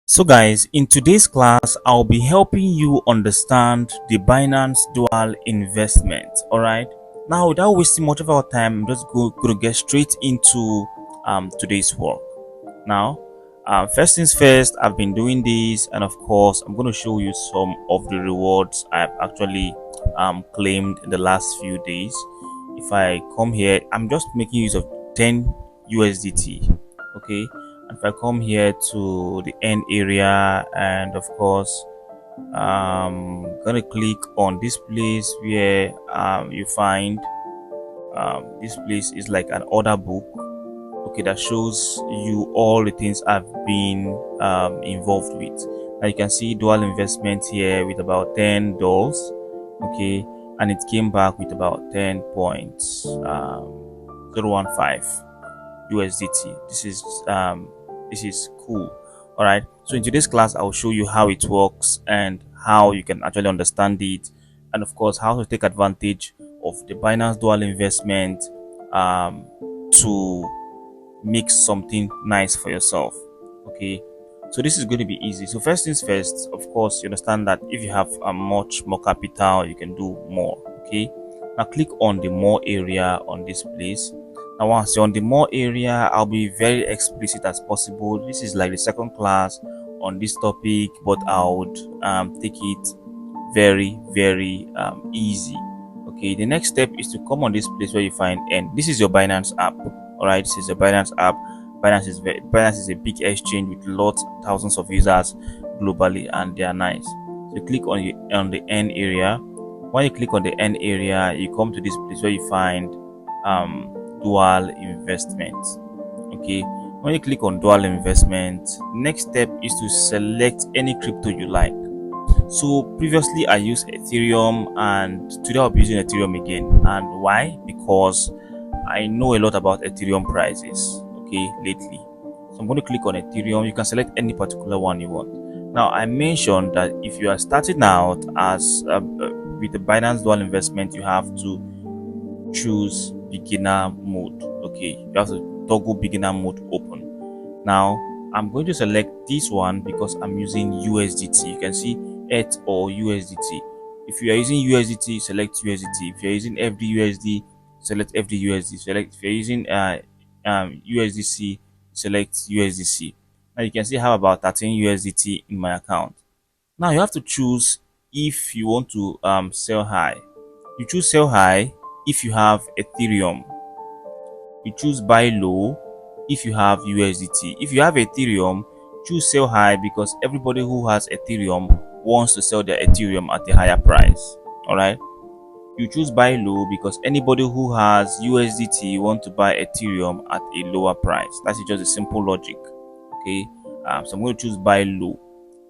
So guys, in today's class, I'll be helping you understand the Binance dual investment. All right. Now, without wasting much of our time, I'm just going to get straight into today's work. Now, first things first, I've been doing this, and of course, I'm going to show you some of the rewards I've actually claimed in the last few days. If I come here, I'm just making use of 10 USDT. Okay, and if I come here to the end area, and of course gonna click on this place where you find this place is like an order book, okay, that shows you all the things I've been involved with. Now you can see dual investment here with about $10, okay, and it came back with about 10.015 USDT. This is cool. All right, so in today's class I'll show you how it works and how you can actually understand it, and of course how to take advantage of the Binance dual investment to make something nice for yourself. Okay, so this is going to be easy. So first things first, of course, you understand that if you have much more capital, you can do more. Okay, now click on the more area on this place. Now once you're on the more area, I'll be very explicit as possible. This is like the second class on this topic, but I would take it very easy. Okay, the next step is to come on this place where you find N. This is your Binance app. All right, this is a Binance app. Binance is a big exchange with lots, thousands of users globally, and they are nice. So click on the N area. When you click on the N area, you come to this place where you find dual investment. Okay, when you click on dual investment, next step is to select any crypto you like. So previously I used Ethereum, and today I'll be using Ethereum again. And why? Because I know a lot about Ethereum prices, okay, lately. So I'm going to click on Ethereum. You can select any particular one you want. Now I mentioned that if you are starting out as with the Binance dual investment, you have to choose beginner mode. Okay, you have to toggle beginner mode open. Now I'm going to select this one because I'm using USDT. You can see ETH or USDT. If you are using USDT, select USDT. If you're using FDUSD, select FDUSD. Select if you're using USDC, select USDC. Now you can see I have about 13 USDT in my account. Now you have to choose if you want to sell high. You choose sell high if you have Ethereum. You choose buy low if you have USDT. If you have Ethereum, choose sell high because everybody who has Ethereum wants to sell their Ethereum at a higher price. All right. You choose buy low because anybody who has USDT want to buy Ethereum at a lower price. That's just a simple logic. Okay. So I'm going to choose buy low.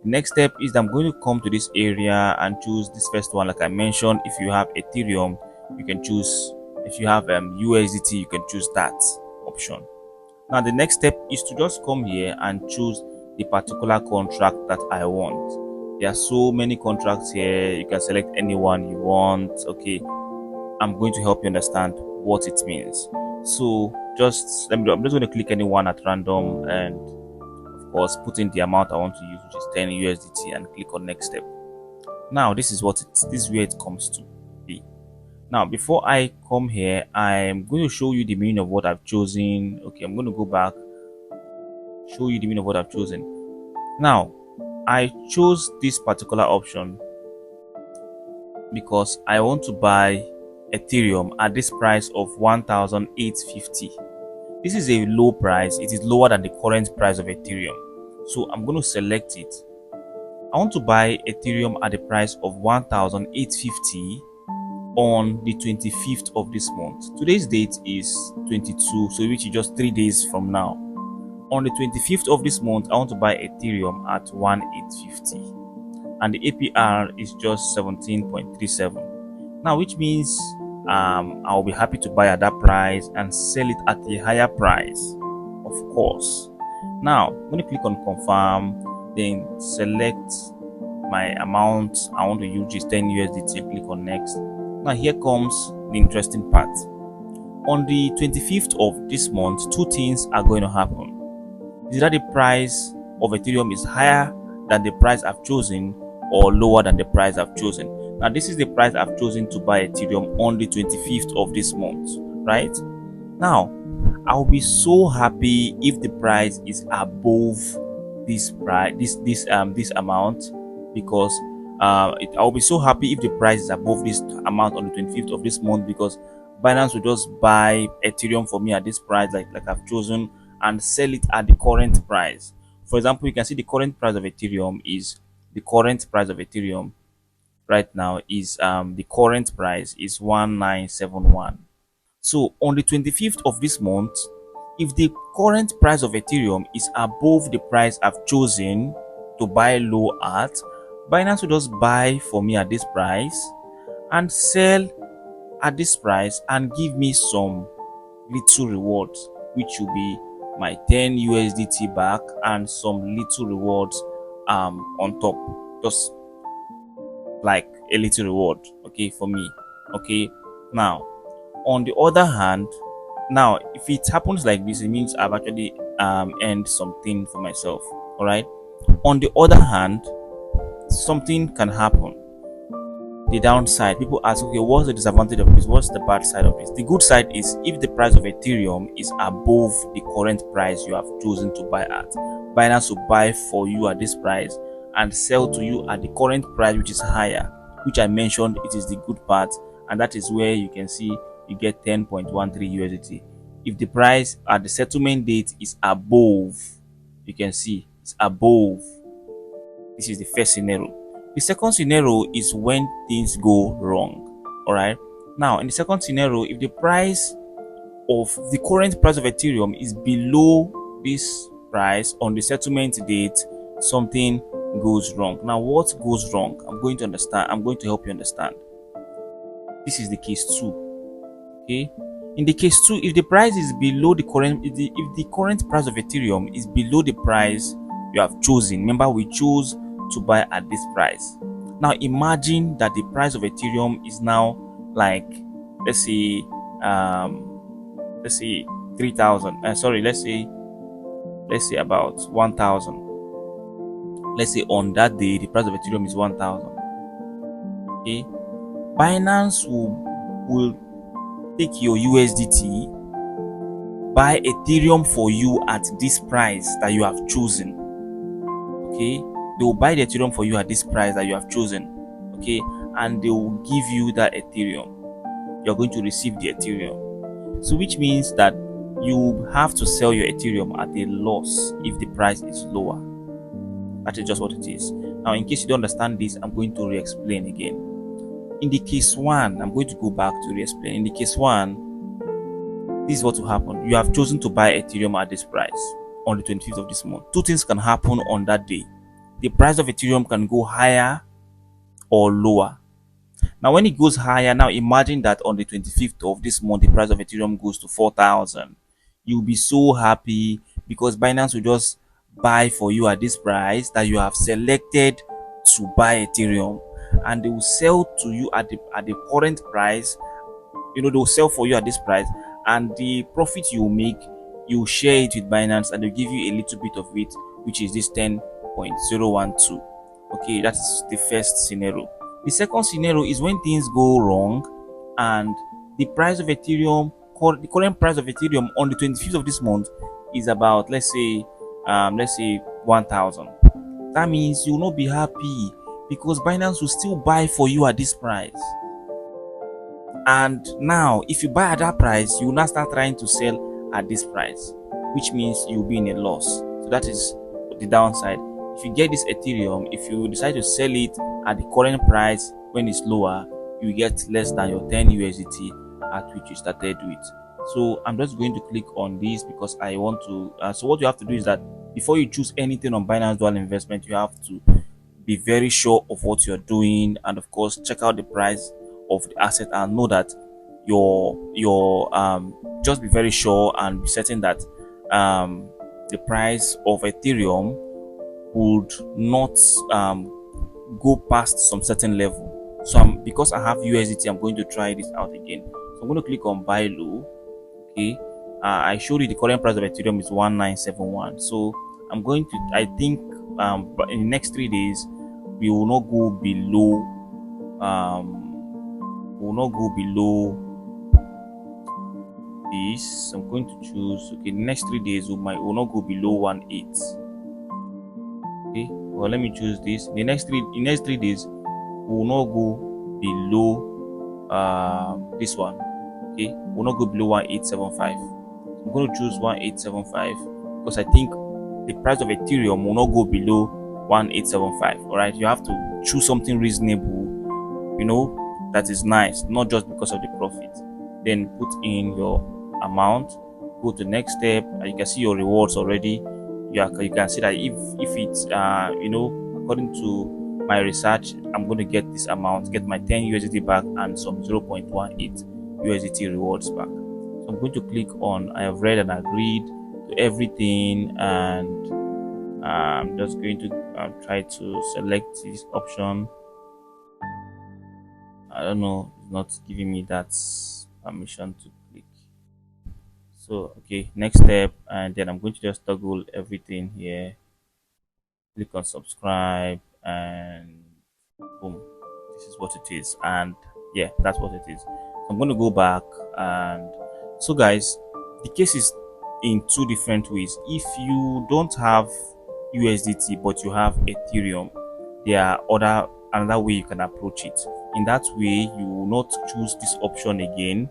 The next step is that I'm going to come to this area and choose this first one. Like I mentioned, if you have Ethereum, you can choose. If you have USDT, you can choose that option. Now the next step is to just come here and choose the particular contract that I want. There are so many contracts here. You can select any one you want. Okay, I'm going to help you understand what it means. So I'm just going to click any one at random, and of course put in the amount I want to use, which is 10 USDT, and click on next step. Now this is where it comes to be. Now before I come here, I'm going to show you the meaning of what I've chosen. Okay, I'm going to go back, show you the meaning of what I've chosen. Now I chose this particular option because I want to buy Ethereum at this price of 1,850. This is a low price. It is lower than the current price of Ethereum. So I'm going to select it. I want to buy Ethereum at the price of 1,850 on the 25th of this month. Today's date is 22, so which is just 3 days from now. On the 25th of this month, I want to buy Ethereum at 1,850, and the APR is just 17.37. Now, which means I'll be happy to buy at that price and sell it at a higher price, of course. Now, I'm going to click on confirm, then select my amount I want to use, is 10 USDT. Click on next. Now here comes the interesting part. On the 25th of this month, two things are going to happen. Is that the price of Ethereum is higher than the price I've chosen or lower than the price I've chosen. Now, this is the price I've chosen to buy Ethereum on the 25th of this month, right? Now, I'll be so happy if the price is above this price, this amount, because I'll be so happy if the price is above this amount on the 25th of this month, because Binance will just buy Ethereum for me at this price, like I've chosen, and sell it at the current price. For example, you can see the current price of Ethereum is the current price of Ethereum right now is the current price is 1971. So on the 25th of this month, if the current price of Ethereum is above the price I've chosen to buy low at, Binance will just buy for me at this price and sell at this price and give me some little rewards, which will be my 10 USDT back and some little rewards on top, just like a little reward, okay, for me. Okay, now on the other hand, now if it happens like this, it means I've actually earned something for myself. All right, on the other hand, something can happen. The downside, people ask, okay, what's the disadvantage of this, what's the bad side of this? The good side is if the price of Ethereum is above the current price you have chosen to buy at, Binance will buy for you at this price and sell to you at the current price, which is higher, which I mentioned. It is the good part, and that is where you can see you get 10.13 USDT. If the price at the settlement date is above, you can see it's above. This is the first scenario. The second scenario is when things go wrong. All right, now in the second scenario, if the price of the current price of Ethereum is below this price on the settlement date, something goes wrong. Now, what goes wrong? I'm going to help you understand. This is the case 2. Okay, in the case 2, if the price is below the current, if the current price of Ethereum is below the price you have chosen, remember we chose to buy at this price. Now imagine that the price of Ethereum is now like, let's say 3,000. Sorry, let's say about 1,000. Let's say on that day the price of Ethereum is 1,000. Okay, Binance will take your USDT, buy Ethereum for you at this price that you have chosen. Okay, they will buy the Ethereum for you at this price that you have chosen. Okay, and they will give you that Ethereum. You're going to receive the Ethereum. So which means that you have to sell your Ethereum at a loss if the price is lower. That is just what it is. Now, in case you don't understand this, I'm going to re-explain again. In the case 1, I'm going to go back to re-explain. In the case 1, this is what will happen. You have chosen to buy Ethereum at this price on the 25th of this month. Two things can happen on that day. The price of Ethereum can go higher or lower. Now, when it goes higher, now imagine that on the 25th of this month, the price of Ethereum goes to 4,000. You'll be so happy because Binance will just buy for you at this price that you have selected to buy Ethereum, and they will sell to you at the current price. They will sell for you at this price, and the profit you will make, you share it with Binance, and they'll give you a little bit of it, which is this 10.012. Okay, that's the first scenario. The second scenario is when things go wrong and the price of Ethereum, the current price of Ethereum on the 25th of this month is about, let's say 1,000. That means you will not be happy because Binance will still buy for you at this price. And now, if you buy at that price, you will now start trying to sell at this price, which means you'll be in a loss. So that is the downside. If you get this Ethereum, if you decide to sell it at the current price when it's lower, you get less than your 10 USDT at which you started with. So I'm just going to click on this because I want to. So what you have to do is that before you choose anything on Binance Dual Investment, you have to be very sure of what you're doing, and of course check out the price of the asset and know that your just be very sure and be certain that the price of Ethereum would not go past some certain level. So because I have USDT, I'm going to try this out again. So I'm going to click on buy low. Okay, I showed you the current price of Ethereum is 1971. So I think but in the next 3 days we will not go below we will not go below this. I'm going to choose, okay, the next 3 days will not go below 1.8. Okay, well, let me choose this. The next 3 days we will not go below this one. Okay, will not go below 1875. I'm going to choose 1875 because I think the price of Ethereum will not go below 1875. All right, you have to choose something reasonable, that is nice, not just because of the profit. Then put in your amount, go to next step, and you can see your rewards already. You can see that if it's according to my research, I'm going to get this amount, get my 10 USDT back and some 0.18 USDT rewards back. So I'm going to click on I have read and agreed to everything, and I'm just going to try to select this option. I don't know, it's not giving me that permission to click. So okay, next step, and then I'm going to just toggle everything here, click on subscribe, and boom, this is what it is. And yeah, that's what it is. So I'm going to go back, and so guys, the case is in two different ways. If you don't have USDT but you have Ethereum, there are another way you can approach it. In that way, you will not choose this option again.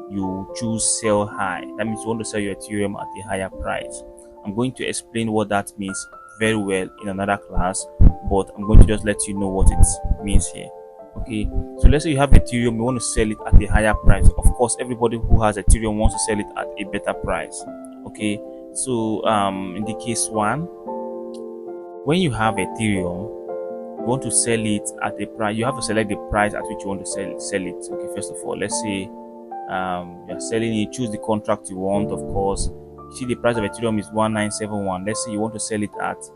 You choose sell high. That means you want to sell your Ethereum at a higher price. I'm going to explain what that means very well in another class, but I'm going to just let you know what it means here. Okay, so let's say you have Ethereum, you want to sell it at a higher price. Of course, everybody who has Ethereum wants to sell it at a better price. Okay, so in the case one, when you have Ethereum, you want to sell it at a price. You have to select the price at which you want to sell it. Okay, first of all, let's say you're selling it, choose the contract you want. Of course, you see the price of Ethereum is 1971. Let's say you want to sell it at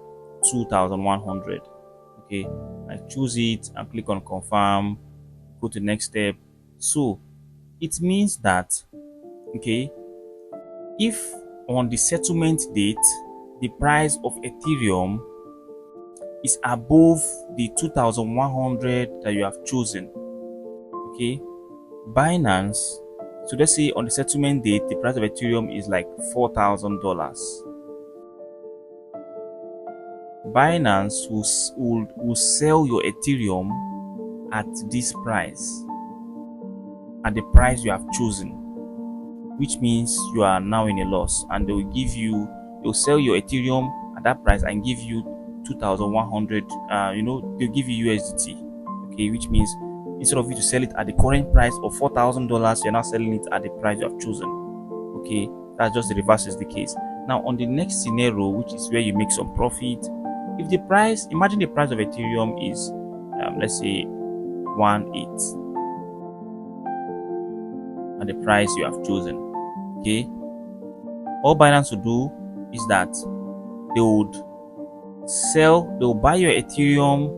2100. Okay, I choose it and click on confirm, go to next step. So it means that, okay, if on the settlement date the price of Ethereum is above the 2100 that you have chosen, okay, Binance, so let's say on the settlement date the price of Ethereum is like $4,000, Binance will sell your Ethereum at this price, at the price you have chosen, which means you are now in a loss, and they'll sell your Ethereum at that price and give you 2100. They'll give you USDT. Okay, which means instead of you to sell it at the current price of $4,000, you're now selling it at the price you have chosen. Okay, that's just the reverse is the case. Now on the next scenario, which is where you make some profit, if the price, imagine the price of Ethereum is let's say 1.8 at the price you have chosen. Okay, all Binance will do is that they'll buy you Ethereum,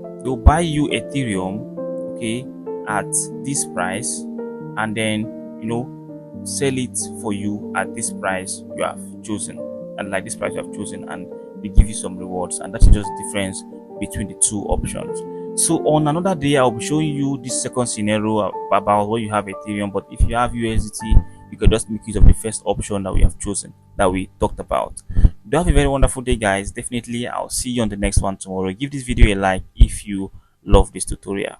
okay, at this price, and then sell it for you at this price you have chosen, and like this price you have chosen, and they give you some rewards. And that's just the difference between the two options. So on another day, I'll be showing you this second scenario about where you have Ethereum, but if you have USDT, you can just make use of the first option that we have chosen, that we talked about. Do have a very wonderful day, guys. Definitely I'll see you on the next one tomorrow. Give this video a like if you love this tutorial.